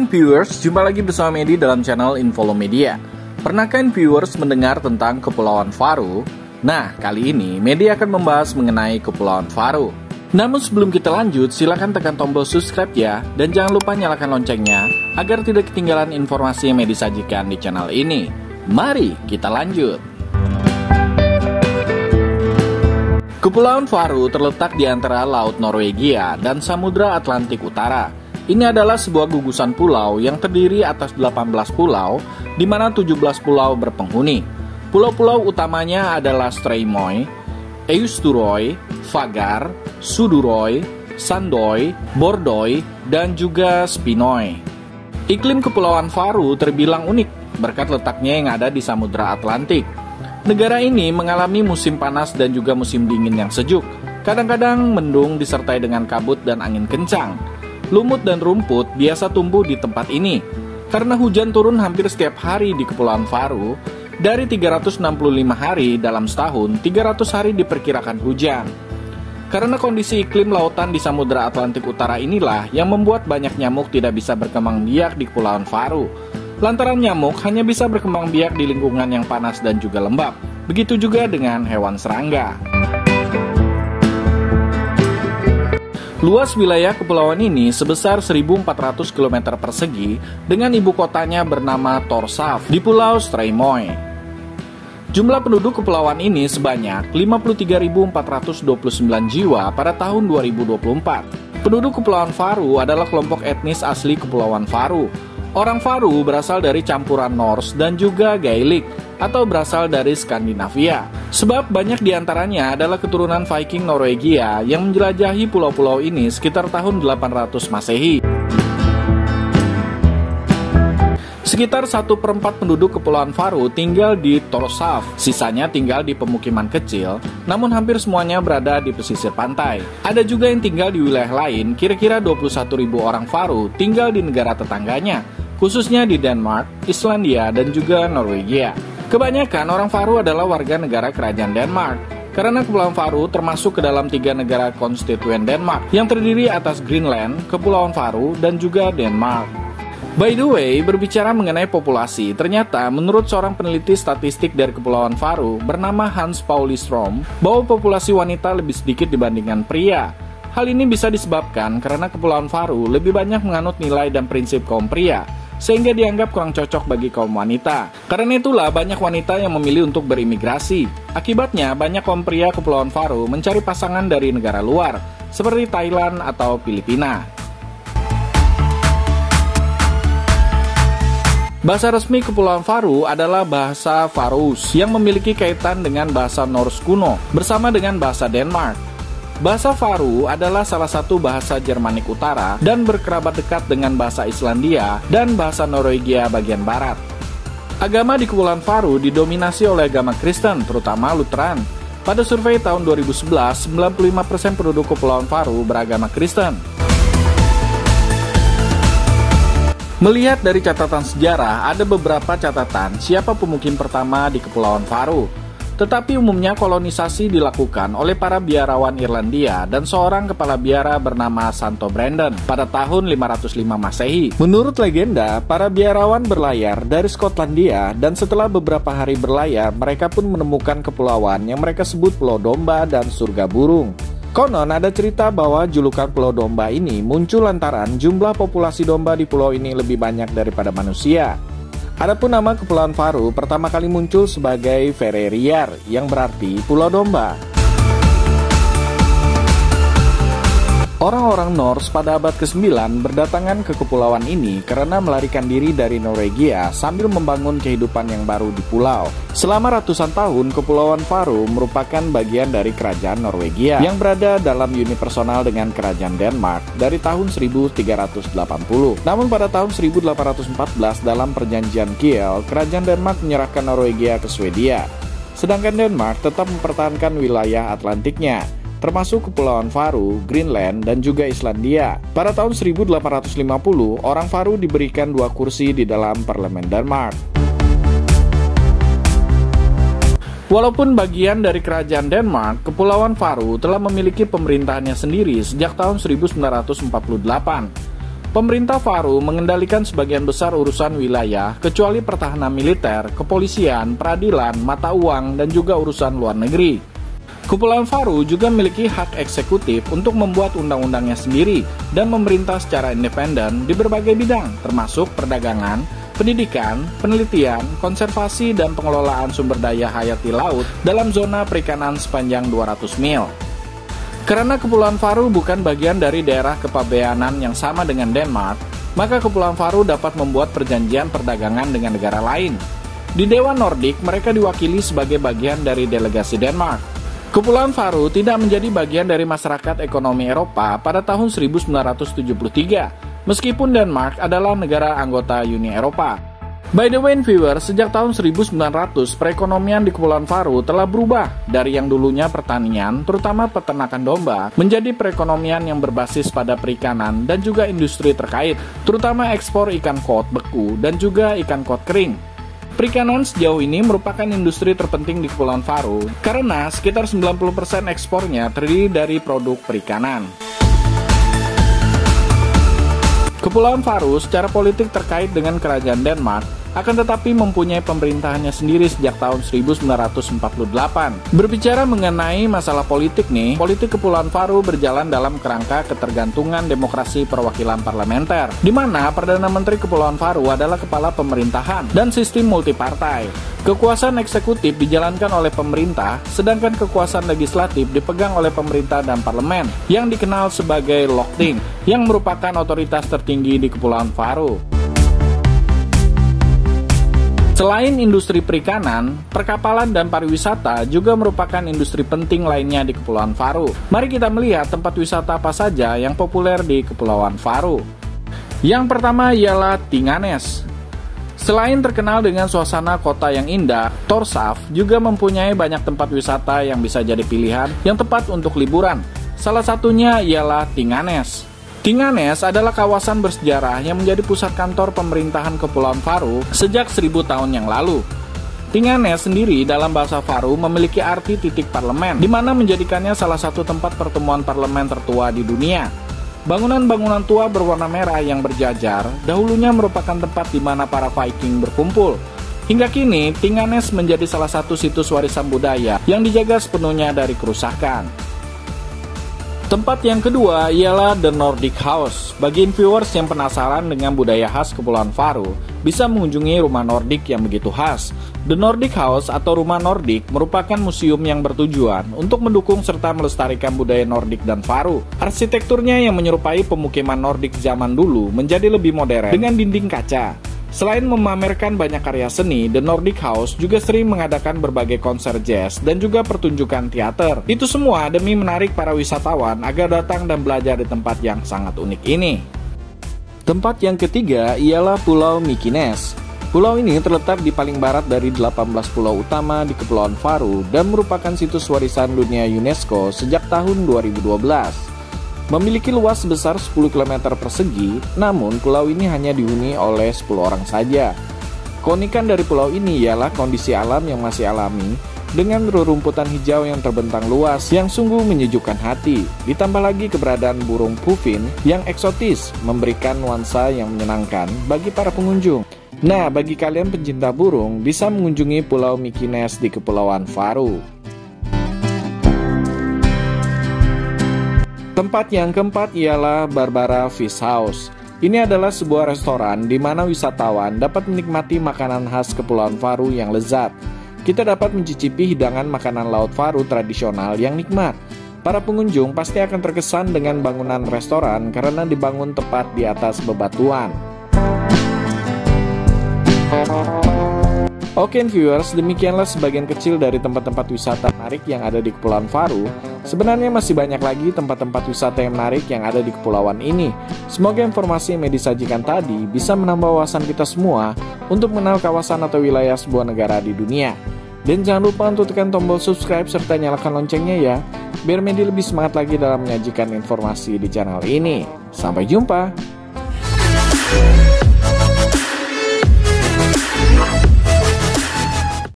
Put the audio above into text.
viewers, jumpa lagi bersama Medi dalam channel Infolo Media. Pernahkah viewers mendengar tentang Kepulauan Faru? Nah, kali ini Medi akan membahas mengenai Kepulauan Faru. Namun sebelum kita lanjut, silakan tekan tombol subscribe ya, dan jangan lupa nyalakan loncengnya agar tidak ketinggalan informasi yang Medi sajikan di channel ini. Mari kita lanjut. Kepulauan Faru terletak di antara Laut Norwegia dan Samudra Atlantik Utara. Ini adalah sebuah gugusan pulau yang terdiri atas 18 pulau, di mana 17 pulau berpenghuni. Pulau-pulau utamanya adalah Streymoy, Eysturoy, Fagar, Suðuroy, Sandoy, Bordoy, dan juga Spinoy. Iklim Kepulauan Faru terbilang unik berkat letaknya yang ada di Samudra Atlantik. Negara ini mengalami musim panas dan juga musim dingin yang sejuk. Kadang-kadang mendung disertai dengan kabut dan angin kencang. Lumut dan rumput biasa tumbuh di tempat ini. Karena hujan turun hampir setiap hari di Kepulauan Faru, dari 365 hari dalam setahun, 300 hari diperkirakan hujan. Karena kondisi iklim lautan di Samudra Atlantik Utara inilah yang membuat banyak nyamuk tidak bisa berkembang biak di Kepulauan Faru. Lantaran nyamuk hanya bisa berkembang biak di lingkungan yang panas dan juga lembab. Begitu juga dengan hewan serangga. Luas wilayah kepulauan ini sebesar 1.400 km persegi dengan ibu kotanya bernama Tórshavn di Pulau Streymoy. Jumlah penduduk kepulauan ini sebanyak 53.429 jiwa pada tahun 2024. Penduduk Kepulauan Faru adalah kelompok etnis asli Kepulauan Faru. Orang Faru berasal dari campuran Norse dan juga Gaelic atau berasal dari Skandinavia. Sebab banyak diantaranya adalah keturunan Viking Norwegia yang menjelajahi pulau-pulau ini sekitar tahun 800 Masehi. Sekitar 1/4 penduduk Kepulauan Faru tinggal di Tórshavn, sisanya tinggal di pemukiman kecil, namun hampir semuanya berada di pesisir pantai. Ada juga yang tinggal di wilayah lain, kira-kira 21.000 orang Faru tinggal di negara tetangganya, khususnya di Denmark, Islandia, dan juga Norwegia. Kebanyakan orang Faru adalah warga negara kerajaan Denmark, karena Kepulauan Faru termasuk ke dalam 3 negara konstituen Denmark, yang terdiri atas Greenland, Kepulauan Faru, dan juga Denmark. By the way, berbicara mengenai populasi, ternyata menurut seorang peneliti statistik dari Kepulauan Faru bernama Hans Pauli Strom, bahwa populasi wanita lebih sedikit dibandingkan pria. Hal ini bisa disebabkan karena Kepulauan Faru lebih banyak menganut nilai dan prinsip kaum pria, sehingga dianggap kurang cocok bagi kaum wanita. Karena itulah banyak wanita yang memilih untuk berimigrasi. Akibatnya, banyak kaum pria Kepulauan Faru mencari pasangan dari negara luar, seperti Thailand atau Filipina. Bahasa resmi Kepulauan Faru adalah bahasa Faroes yang memiliki kaitan dengan bahasa Norse kuno bersama dengan bahasa Denmark. Bahasa Faru adalah salah satu bahasa Jermanik Utara dan berkerabat dekat dengan bahasa Islandia dan bahasa Norwegia bagian barat. Agama di Kepulauan Faru didominasi oleh agama Kristen, terutama Lutheran. Pada survei tahun 2011, 95% penduduk Kepulauan Faru beragama Kristen. Melihat dari catatan sejarah, ada beberapa catatan siapa pemukim pertama di Kepulauan Faru. Tetapi umumnya kolonisasi dilakukan oleh para biarawan Irlandia dan seorang kepala biara bernama Santo Brandon pada tahun 505 Masehi. Menurut legenda, para biarawan berlayar dari Skotlandia dan setelah beberapa hari berlayar, mereka pun menemukan kepulauan yang mereka sebut Pulau Domba dan Surga Burung. Konon ada cerita bahwa julukan Pulau Domba ini muncul lantaran jumlah populasi domba di pulau ini lebih banyak daripada manusia. Adapun nama Kepulauan Faru pertama kali muncul sebagai Fereriar yang berarti Pulau Domba. Orang-orang Norse pada abad ke-9 berdatangan ke kepulauan ini karena melarikan diri dari Norwegia sambil membangun kehidupan yang baru di pulau. Selama ratusan tahun, Kepulauan Faru merupakan bagian dari kerajaan Norwegia yang berada dalam uni personal dengan kerajaan Denmark dari tahun 1380. Namun pada tahun 1814 dalam perjanjian Kiel, kerajaan Denmark menyerahkan Norwegia ke Swedia. Sedangkan Denmark tetap mempertahankan wilayah Atlantiknya, termasuk Kepulauan Faru, Greenland, dan juga Islandia. Pada tahun 1850, orang Faru diberikan 2 kursi di dalam parlemen Denmark. Walaupun bagian dari kerajaan Denmark, Kepulauan Faru telah memiliki pemerintahannya sendiri sejak tahun 1948. Pemerintah Faroe mengendalikan sebagian besar urusan wilayah, kecuali pertahanan militer, kepolisian, peradilan, mata uang, dan juga urusan luar negeri. Kepulauan Faroe juga memiliki hak eksekutif untuk membuat undang-undangnya sendiri dan memerintah secara independen di berbagai bidang, termasuk perdagangan, pendidikan, penelitian, konservasi, dan pengelolaan sumber daya hayati laut dalam zona perikanan sepanjang 200 mil. Karena Kepulauan Faroe bukan bagian dari daerah kepabeanan yang sama dengan Denmark, maka Kepulauan Faroe dapat membuat perjanjian perdagangan dengan negara lain. Di Dewan Nordik, mereka diwakili sebagai bagian dari delegasi Denmark. Kepulauan Faroe tidak menjadi bagian dari masyarakat ekonomi Eropa pada tahun 1973, meskipun Denmark adalah negara anggota Uni Eropa. By the way, viewers, sejak tahun 1900, perekonomian di Kepulauan Faroe telah berubah dari yang dulunya pertanian, terutama peternakan domba, menjadi perekonomian yang berbasis pada perikanan dan juga industri terkait, terutama ekspor ikan kod beku dan juga ikan kod kering. Perikanan sejauh ini merupakan industri terpenting di Kepulauan Faroe, karena sekitar 90% ekspornya terdiri dari produk perikanan. Kepulauan Faroe secara politik terkait dengan kerajaan Denmark, akan tetapi mempunyai pemerintahannya sendiri sejak tahun 1948. Berbicara mengenai masalah politik nih, politik Kepulauan Faroe berjalan dalam kerangka ketergantungan demokrasi perwakilan parlementer, di mana Perdana Menteri Kepulauan Faroe adalah kepala pemerintahan dan sistem multipartai. Kekuasaan eksekutif dijalankan oleh pemerintah, sedangkan kekuasaan legislatif dipegang oleh pemerintah dan parlemen, yang dikenal sebagai Lagting, yang merupakan otoritas tertinggi di Kepulauan Faroe. Selain industri perikanan, perkapalan dan pariwisata juga merupakan industri penting lainnya di Kepulauan Faroe. Mari kita melihat tempat wisata apa saja yang populer di Kepulauan Faroe. Yang pertama ialah Tinganes. Selain terkenal dengan suasana kota yang indah, Tórshavn juga mempunyai banyak tempat wisata yang bisa jadi pilihan yang tepat untuk liburan. Salah satunya ialah Tinganes. Tinganes adalah kawasan bersejarah yang menjadi pusat kantor pemerintahan Kepulauan Faroe sejak 1000 tahun yang lalu. Tinganes sendiri dalam bahasa Faroe memiliki arti titik parlemen, di mana menjadikannya salah satu tempat pertemuan parlemen tertua di dunia. Bangunan-bangunan tua berwarna merah yang berjajar dahulunya merupakan tempat di mana para Viking berkumpul. Hingga kini, Tinganes menjadi salah satu situs warisan budaya yang dijaga sepenuhnya dari kerusakan. Tempat yang kedua ialah The Nordic House. Bagi viewers yang penasaran dengan budaya khas Kepulauan Faroe, bisa mengunjungi rumah Nordik yang begitu khas. The Nordic House atau rumah Nordik merupakan museum yang bertujuan untuk mendukung serta melestarikan budaya Nordik dan Faroe. Arsitekturnya yang menyerupai pemukiman Nordik zaman dulu menjadi lebih modern dengan dinding kaca. Selain memamerkan banyak karya seni, The Nordic House juga sering mengadakan berbagai konser jazz dan juga pertunjukan teater. Itu semua demi menarik para wisatawan agar datang dan belajar di tempat yang sangat unik ini. Tempat yang ketiga ialah Pulau Mykines. Pulau ini terletak di paling barat dari 18 pulau utama di Kepulauan Faroe dan merupakan situs warisan dunia UNESCO sejak tahun 2012. Memiliki luas sebesar 10 km persegi, namun pulau ini hanya dihuni oleh 10 orang saja. Keunikan dari pulau ini ialah kondisi alam yang masih alami, dengan rerumputan hijau yang terbentang luas yang sungguh menyejukkan hati. Ditambah lagi keberadaan burung puffin yang eksotis, memberikan nuansa yang menyenangkan bagi para pengunjung. Nah, bagi kalian pencinta burung, bisa mengunjungi Pulau Mykines di Kepulauan Faroe. Tempat yang keempat ialah Barbara Fish House. Ini adalah sebuah restoran di mana wisatawan dapat menikmati makanan khas Kepulauan Faroe yang lezat. Kita dapat mencicipi hidangan makanan laut Faroe tradisional yang nikmat. Para pengunjung pasti akan terkesan dengan bangunan restoran karena dibangun tepat di atas bebatuan. Oke viewers, demikianlah sebagian kecil dari tempat-tempat wisata menarik yang ada di Kepulauan Faroe. Sebenarnya masih banyak lagi tempat-tempat wisata yang menarik yang ada di kepulauan ini. Semoga informasi yang disajikan tadi bisa menambah wawasan kita semua untuk mengenal kawasan atau wilayah sebuah negara di dunia. Dan jangan lupa untuk tekan tombol subscribe serta nyalakan loncengnya ya, biar Medi lebih semangat lagi dalam menyajikan informasi di channel ini. Sampai jumpa!